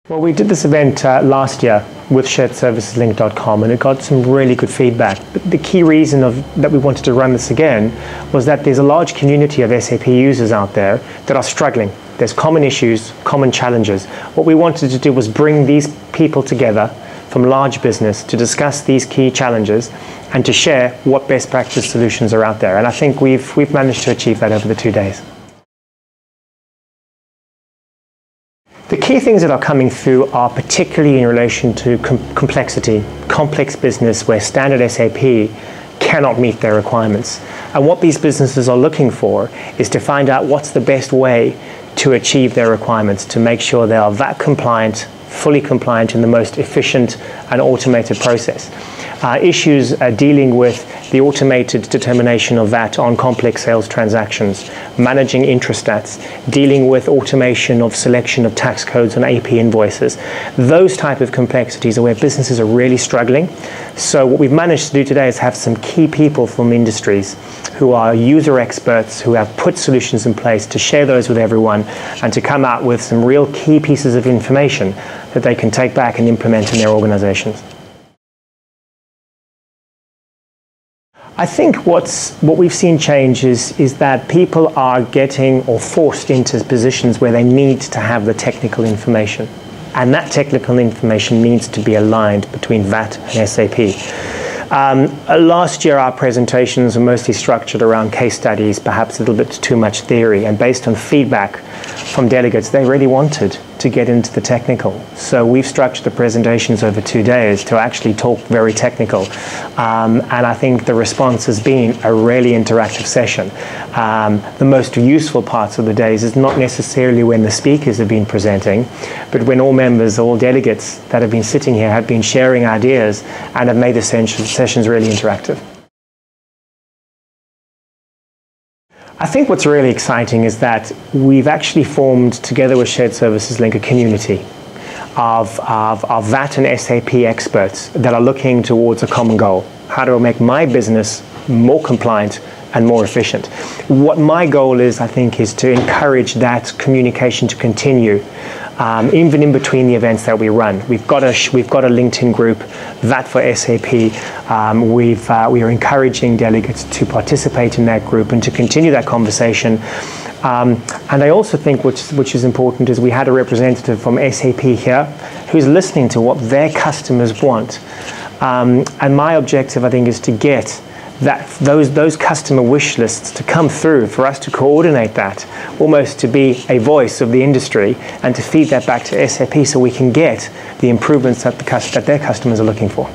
Well, we did this event last year with sharedserviceslink.com and it got some really good feedback. But the key reason that we wanted to run this again was that there's a large community of SAP users out there that are struggling. There's common issues, common challenges. What we wanted to do was bring these people together from large business to discuss these key challenges and to share what best practice solutions are out there. And I think we've managed to achieve that over the 2 days. The key things that are coming through are particularly in relation to complexity, complex business where standard SAP cannot meet their requirements. And what these businesses are looking for is to find out what's the best way to achieve their requirements, to make sure they are VAT compliant, fully compliant in the most efficient and automated process. Issues dealing with the automated determination of VAT on complex sales transactions, managing intrastats, dealing with automation of selection of tax codes on AP invoices. Those type of complexities are where businesses are really struggling. So what we've managed to do today is have some key people from industries who are user experts, who have put solutions in place to share those with everyone and to come out with some real key pieces of information that they can take back and implement in their organizations. I think what we've seen change is that people are getting or forced into positions where they need to have the technical information. And that technical information needs to be aligned between VAT and SAP. Last year our presentations were mostly structured around case studies, perhaps a little bit too much theory, and based on feedback from delegates, they really wanted to get into the technical. So we've structured the presentations over 2 days to actually talk very technical. And I think the response has been a really interactive session. The most useful parts of the days is not necessarily when the speakers have been presenting, but when all members, all delegates that have been sitting here have been sharing ideas and have made the sessions really interactive. I think what's really exciting is that we've actually formed, together with Shared Services Link, a community of VAT and SAP experts that are looking towards a common goal. How do I make my business more compliant and more efficient? What my goal is, I think, is to encourage that communication to continue, even in between the events that we run. We've got a LinkedIn group, VAT for SAP. We are encouraging delegates to participate in that group and to continue that conversation. And I also think which is important is we had a representative from SAP here who's listening to what their customers want. And my objective, I think, is to get those customer wish lists to come through, for us to coordinate that, almost to be a voice of the industry and to feed that back to SAP so we can get the improvements that their customers are looking for.